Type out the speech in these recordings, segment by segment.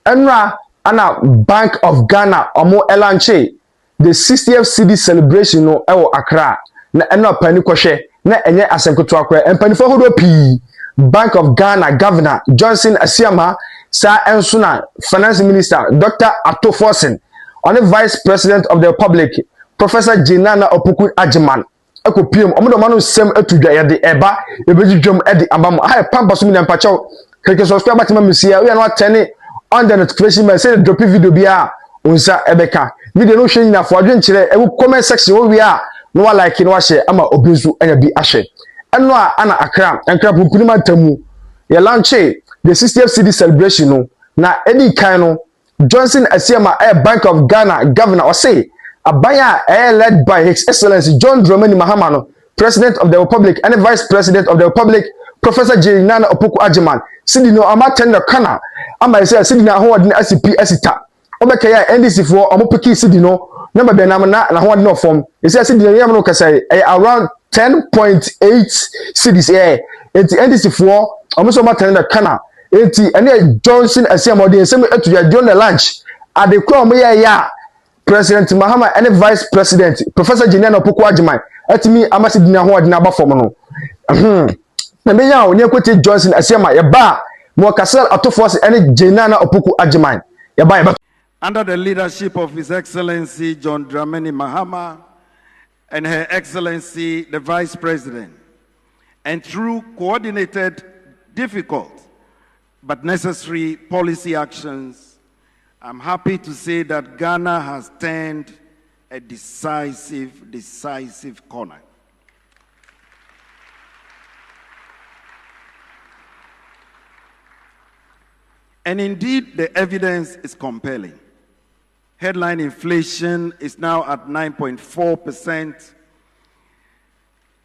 Enra ana Bank of Ghana omo elanche the 60th city celebration no ewo Accra na enra pani kwhwe na enye asenkoto akwa empanifo hodo pi Bank of Ghana Governor Johnson Asiama sa enso na Finance Minister Dr. Ato Forson on the Vice President of the Republic Professor Naana Jane Opoku Agyemang ekopiem omo do manu sem atudwa ye de eba ebejidwom e de ambam ha pampa so mi na mpachaw keke subscribe batima misia we na atene on the notification bell say drop video bia unsa ebeka video no hwe nyina fo adwenkyere e comment section wo wi a no wa like no wa share ama obezu anya bi ahye eno a ana akra enkra punkuni mantamu ye launch the 60th city celebration no na edi kan no Johnson Asiama Bank of Ghana Governor or say Abaya led by His Excellency John Dramani Mahama no President of the Republic and the Vice President of the Republic Professor Naana Opoku Agyemang sidi no amaten the kana ama say sidi na ho odin ACP asita obeka ya NDC for omopeki sidi no number be nam na ho odin form e say sidi no yam no kasa around 10.8 cities enti NDC for omoso amaten the kana enti ene Johnson Asiama odin sem etuya during the lunch at the crown ya President Mahama and Vice President Professor Naana Opoku Agyemang atimi amasidi na ho odin aba form no na me ya onye kwete Johnson Asiama ye ba mo Cassiel Ato Forson and Naana Opoku Agyemang ye ba under the leadership of His Excellency John Dramani Mahama and Her Excellency the Vice President, and through coordinated, difficult but necessary policy actions, I'm happy to say that Ghana has turned a decisive corner. And indeed, the evidence is compelling. Headline inflation is now at 9.4%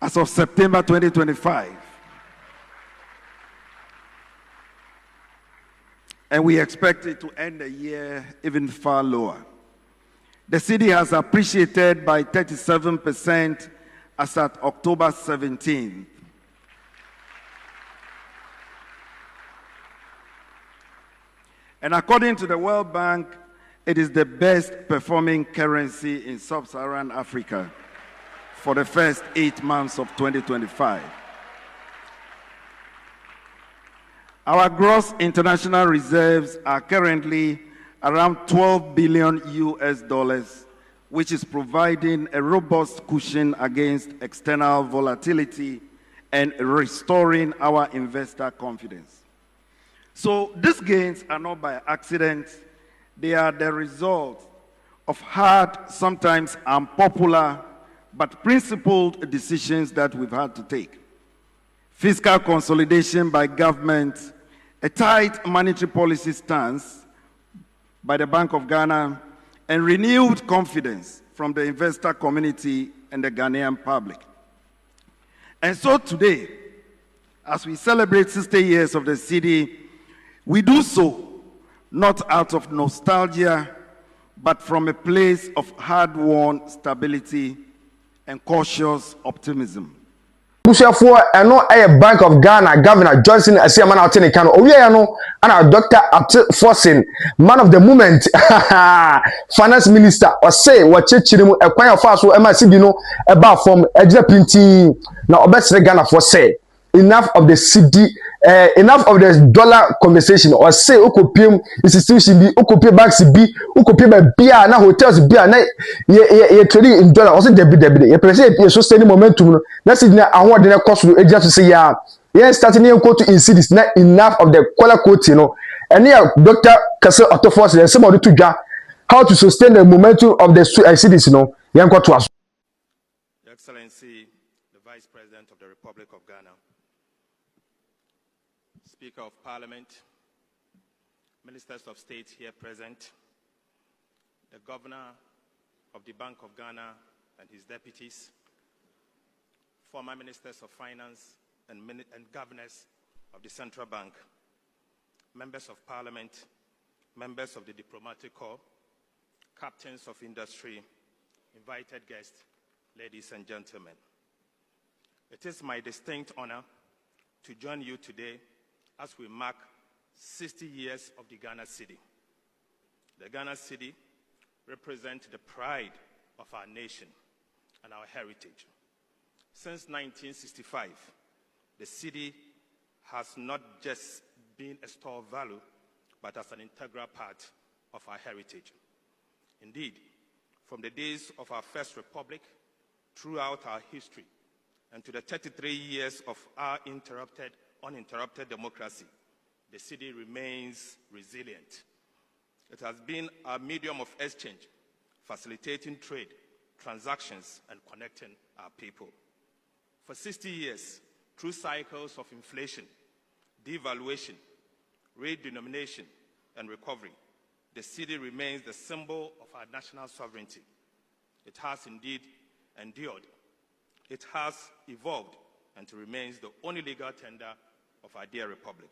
as of September 2025. And we expect it to end the year even far lower. The cedi has appreciated by 37% as at October 17th. And according to the World Bank, it is the best performing currency in sub-Saharan Africa for the first 8 months of 2025. Our gross international reserves are currently around $12 billion US, which is providing a robust cushion against external volatility and restoring our investor confidence. So these gains are not by accident. They are the result of hard, sometimes unpopular, but principled decisions that we've had to take. Fiscal consolidation by government, a tight monetary policy stance by the Bank of Ghana, and renewed confidence from the investor community and the Ghanaian public. And so today, as we celebrate 60 years of the cedi, we do so not out of nostalgia, but from a place of hard-won stability and cautious optimism. Bushafo eno Bank of Ghana Governor Johnson Asiama na otene kan owie ya no ana Dr. Ato Forson man of the moment Finance Minister or say wachechiri mu ekwan afa so ema cedi no eba form ejira printing na obesere Ghana for say enough of the cedi enough of the dollar conversation or say okopiem institution bi okopie banks bi okopie ba bia na hotels bia na ye trading in dollar also debi ye pressure ye sustain momentum no na cedi na ahode na cost ejia to say ya ye starting in quote in cities na enough of the color quote no and here Dr. Cassiel Ato Forson somebody to dwa how to sustain the momentum of the cities no yen quote to us. Your Excellency the Vice President of the Republic of Ghana, Speaker of Parliament, Ministers of State here present, the Governor of the Bank of Ghana and his deputies, former Ministers of Finance and Governors of the Central Bank, Members of Parliament, members of the Diplomatic Corps, captains of industry, invited guests, ladies and gentlemen. It is my distinct honor to join you today as we mark 60 years of the Ghana cedi. The Ghana Cedi represents the pride of our nation and our heritage. Since 1965, the Cedi has not just been a store of value, but as an integral part of our heritage. Indeed, from the days of our first republic, throughout our history, and to the 33 years of our uninterrupted democracy, the Cedi remains resilient. It has been a medium of exchange, facilitating trade, transactions, and connecting our people. For 60 years, through cycles of inflation, devaluation, redenomination, and recovery, the Cedi remains the symbol of our national sovereignty. It has indeed endured. It has evolved, and it remains the only legal tender of our dear republic.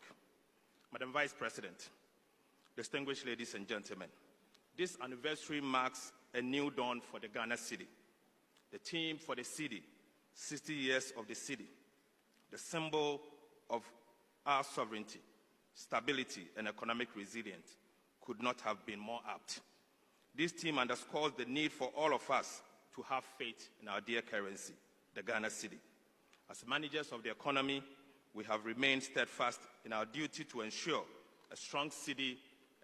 Madam Vice President, distinguished ladies and gentlemen, this anniversary marks a new dawn for the Ghana Cedi. The theme for the Cedi, 60 years of the Cedi, the symbol of our sovereignty, stability, and economic resilience, could not have been more apt. This theme underscores the need for all of us to have faith in our dear currency, the Ghana Cedi. As managers of the economy, we have remained steadfast in our duty to ensure a strong Cedi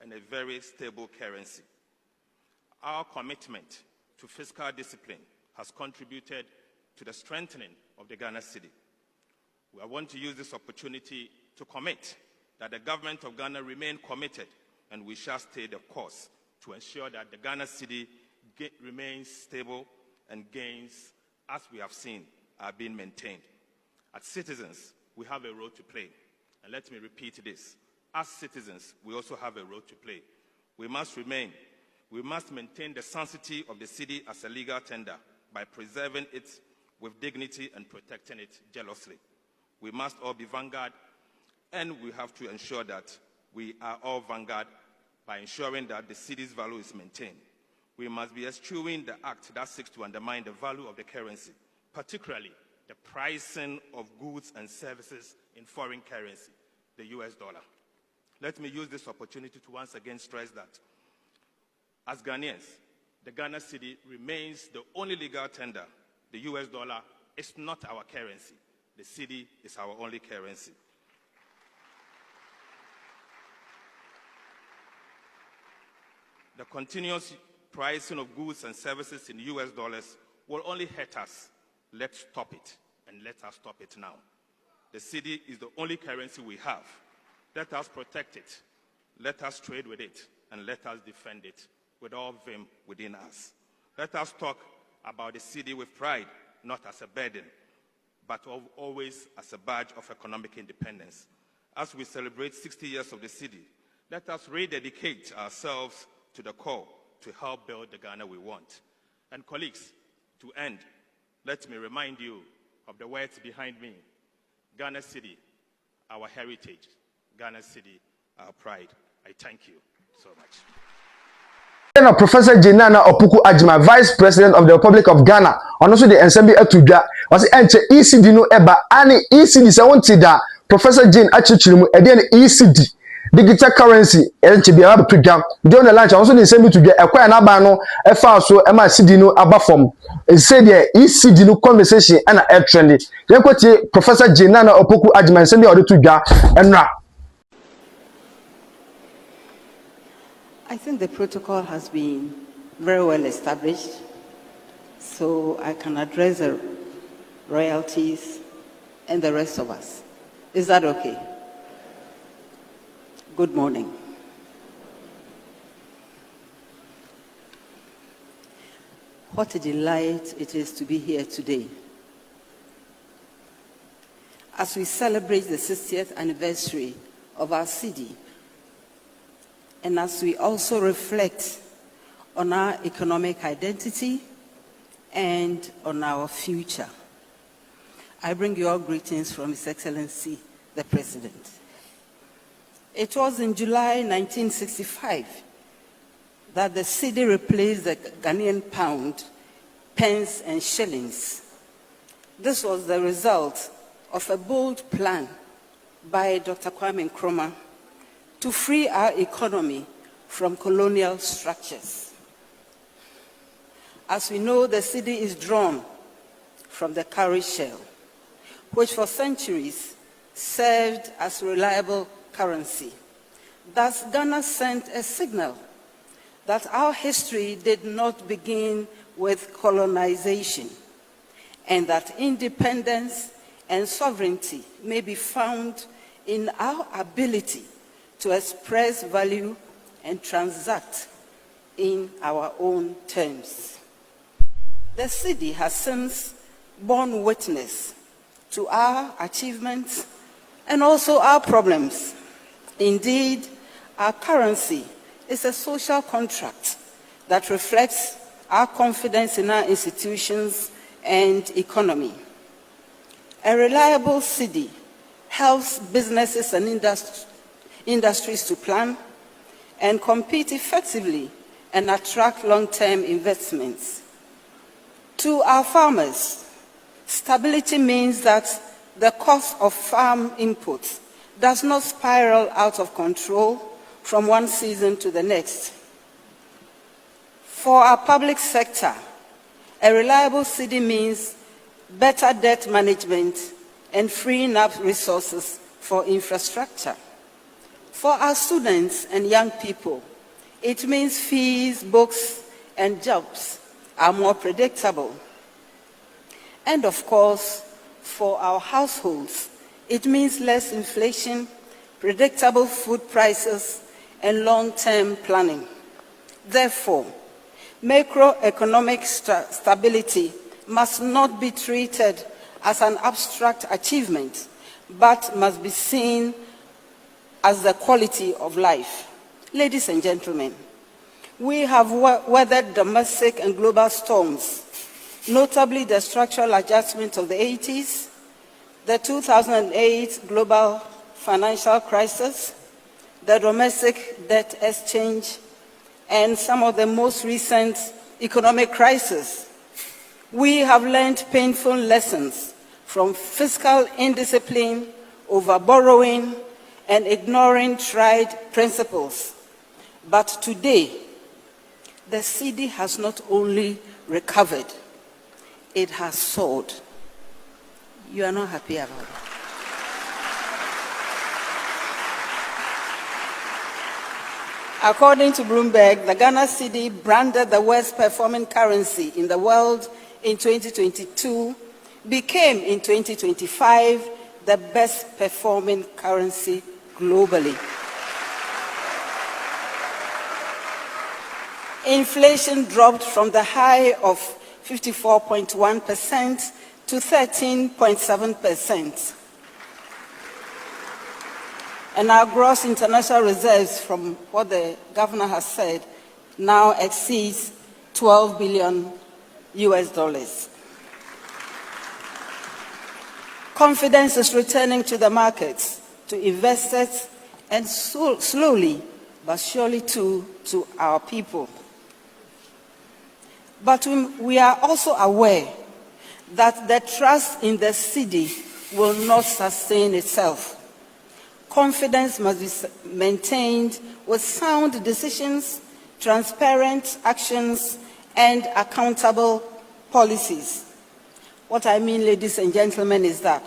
and a very stable currency. Our commitment to fiscal discipline has contributed to the strengthening of the Ghana Cedi. I want to use this opportunity to commit that the government of Ghana remain committed, and we shall stay the course to ensure that the Ghana Cedi remains stable and gains, as we have seen, are being maintained. As citizens, we have a role to play. And let me repeat this. As citizens, we also have a role to play. We must maintain the sanctity of the Cedi as a legal tender by preserving it with dignity and protecting it jealously. We must all be vanguard, and we have to ensure that we are all vanguard by ensuring that the Cedi's value is maintained. We must be eschewing the act that seeks to undermine the value of the currency, particularly the pricing of goods and services in foreign currency, the US dollar. Let me use this opportunity to once again stress that as Ghanaians, the Ghana Cedi remains the only legal tender. The US dollar is not our currency. The Cedi is our only currency. The continuous pricing of goods and services in US dollars will only hurt us. Let's stop it, and let us stop it now. The Cedi is the only currency we have. Let us protect it, let us trade with it, and let us defend it with all vim within us. Let us talk about the Cedi with pride, not as a burden, but always as a badge of economic independence. As we celebrate 60 years of the Cedi, let us rededicate ourselves to the core to help build the Ghana we want. And colleagues, to end, let me remind you of the words behind me. Ghana Cedi, our heritage. Ghana Cedi, our pride. I thank you so much. Professor Naana Opoku Agyemang, Vice President of the Republic of Ghana, and also the Ensemble Atudwa, was e-Cedi no eba, and e-Cedi se won't da. Professor Jane Achichirimu, and e-Cedi. Digital currency, and be able to jump. During the lunch, also the same to get a quite an abano, a far so Emma Cedi no abafom. It said the e-Cedi no conversation and a trendy. Then what Professor Jane Naana Opoku Agyemang send the other to Ga and rap. I think the protocol has been very well established, so I can address the royalties and the rest of us. Is that okay? Good morning. What a delight it is to be here today. As we celebrate the 60th anniversary of our Cedi, and as we also reflect on our economic identity and on our future, I bring you all greetings from His Excellency, the President. It was in July 1965 that the Cedi replaced the Ghanaian pound, pence, and shillings. This was the result of a bold plan by Dr. Kwame Nkrumah to free our economy from colonial structures. As we know, the cedi is drawn from the cowrie shell, which for centuries served as reliable currency. Thus, Ghana sent a signal that our history did not begin with colonization, and that independence and sovereignty may be found in our ability to express value and transact in our own terms. The cedi has since borne witness to our achievements and also our problems. Indeed, our currency is a social contract that reflects our confidence in our institutions and economy. A reliable cedi helps businesses and industries to plan and compete effectively and attract long-term investments. To our farmers, stability means that the cost of farm inputs does not spiral out of control from one season to the next. For our public sector, a reliable cedi means better debt management and freeing up resources for infrastructure. For our students and young people, it means fees, books, and jobs are more predictable. And of course, for our households, it means less inflation, predictable food prices, and long-term planning. Therefore, macroeconomic stability must not be treated as an abstract achievement, but must be seen as the quality of life. Ladies and gentlemen, we have weathered domestic and global storms, notably the structural adjustment of the 80s, the 2008 global financial crisis, the domestic debt exchange, and some of the most recent economic crises. We have learned painful lessons from fiscal indiscipline, over-borrowing, and ignoring tried principles. But today, the cedi has not only recovered, it has soared. You are not happy about it. According to Bloomberg, the Ghana cedi, branded the worst performing currency in the world in 2022, became in 2025 the best performing currency globally. Inflation dropped from the high of 54.1% to 13.7%. And our gross international reserves, from what the governor has said, now exceeds $12 billion. Confidence is returning to the markets, to investors, and slowly but surely to our people. But we are also aware that the trust in the cedi will not sustain itself. Confidence must be maintained with sound decisions, transparent actions, and accountable policies. What I mean, ladies and gentlemen, is that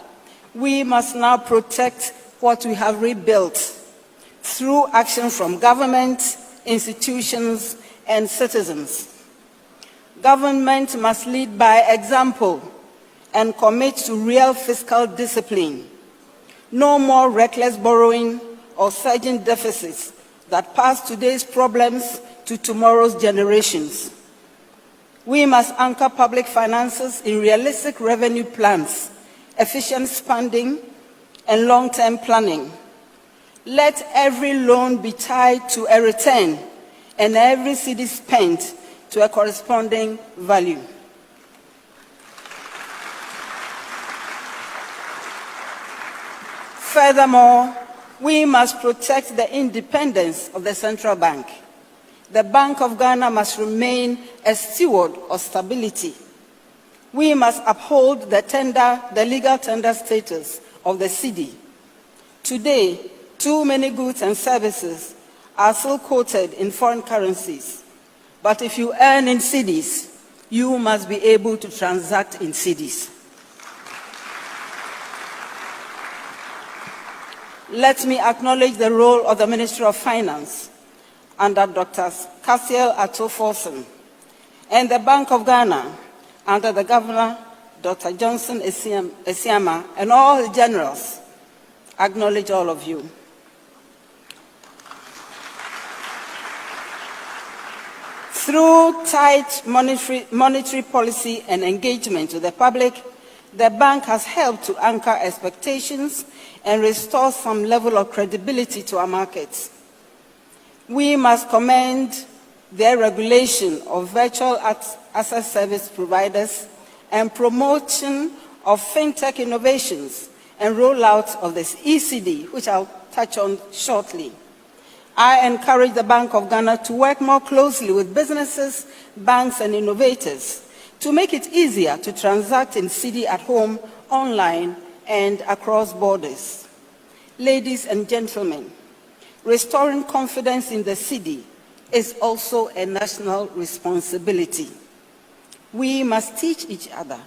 we must now protect what we have rebuilt through action from government, institutions, and citizens. Government must lead by example and commit to real fiscal discipline. No more reckless borrowing or surging deficits that pass today's problems to tomorrow's generations. We must anchor public finances in realistic revenue plans, efficient spending, and long-term planning. Let every loan be tied to a return and every cedi spent to a corresponding value. Furthermore, we must protect the independence of the central bank. The Bank of Ghana must remain a steward of stability. We must uphold the legal tender status of the cedi. Today, too many goods and services are still quoted in foreign currencies. But if you earn in cedis, you must be able to transact in cedis. Let me acknowledge the role of the Ministry of Finance under Dr. Cassiel Ato Forson and the Bank of Ghana under the Governor, Dr. Johnson Esiama, and all the generals. Acknowledge all of you. Through tight monetary policy and engagement with the public, the bank has helped to anchor expectations and restore some level of credibility to our markets. We must commend their regulation of virtual asset service providers and promotion of fintech innovations and rollout of this e-Cedi, which I'll touch on shortly. I encourage the Bank of Ghana to work more closely with businesses, banks, and innovators to make it easier to transact in cedi at home, online, and across borders. Ladies and gentlemen, restoring confidence in the cedi is also a national responsibility. We must teach each other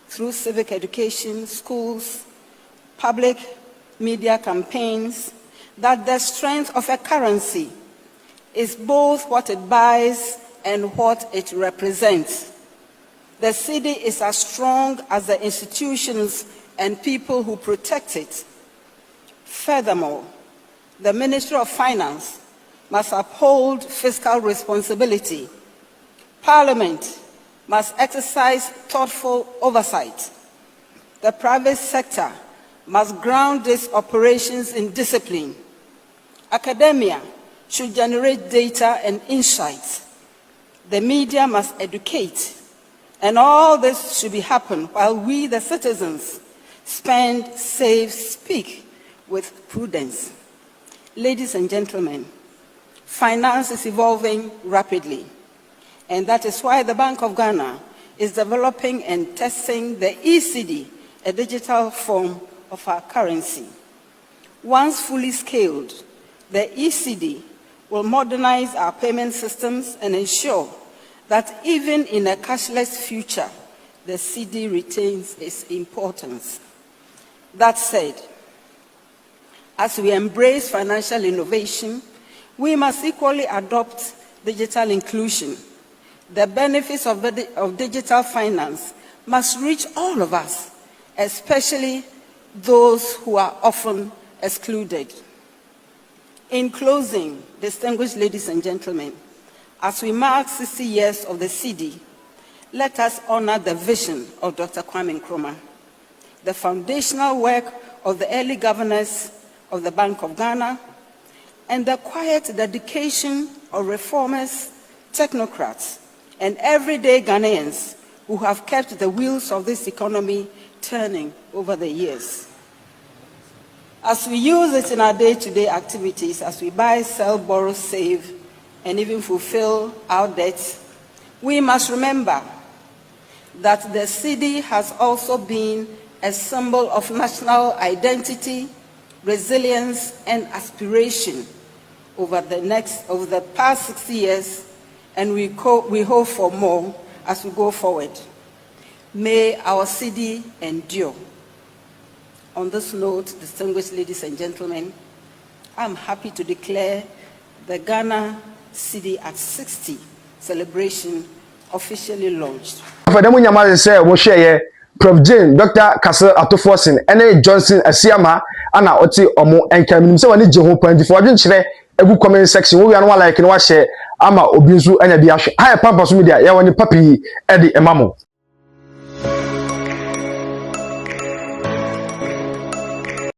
through civic education, schools, public media campaigns, that the strength of a currency is both what it buys and what it represents. The cedi is as strong as the institutions and people who protect it. Furthermore, the Ministry of Finance must uphold fiscal responsibility. Parliament must exercise thoughtful oversight. The private sector must ground its operations in discipline. Academia should generate data and insights. The media must educate. And all this should be happen while we, the citizens, spend, save, speak with prudence. Ladies and gentlemen, finance is evolving rapidly. And that is why the Bank of Ghana is developing and testing the e-Cedi, a digital form of our currency. Once fully scaled, the e-Cedi will modernize our payment systems and ensure that even in a cashless future, the cedi retains its importance. That said, as we embrace financial innovation, we must equally adopt digital inclusion. The benefits of digital finance must reach all of us, especially those who are often excluded. In closing, distinguished ladies and gentlemen, as we mark 60 years of the cedi, let us honor the vision of Dr. Kwame Nkrumah, the foundational work of the early governors of the Bank of Ghana, and the quiet dedication of reformers, technocrats, and everyday Ghanaians who have kept the wheels of this economy turning over the years. As we use it in our day-to-day activities, as we buy, sell, borrow, save, and even fulfill our debts, we must remember that the cedi has also been a symbol of national identity, resilience, and aspiration over the past 60 years, and we hope for more as we go forward. May our cedi endure. On this note, distinguished ladies and gentlemen, I'm happy to declare the Ghana cedi at 60 celebration officially launched. For them, we say we share Prof Jane, Dr. Cassiel Ato Forson, and Johnson Esiama, and I oti omo enkamin. So when you point before you share a good comment section, we are not like no share ama obi nso anya bi ahwe. Hi pampas media, ya wani papi edi emamo.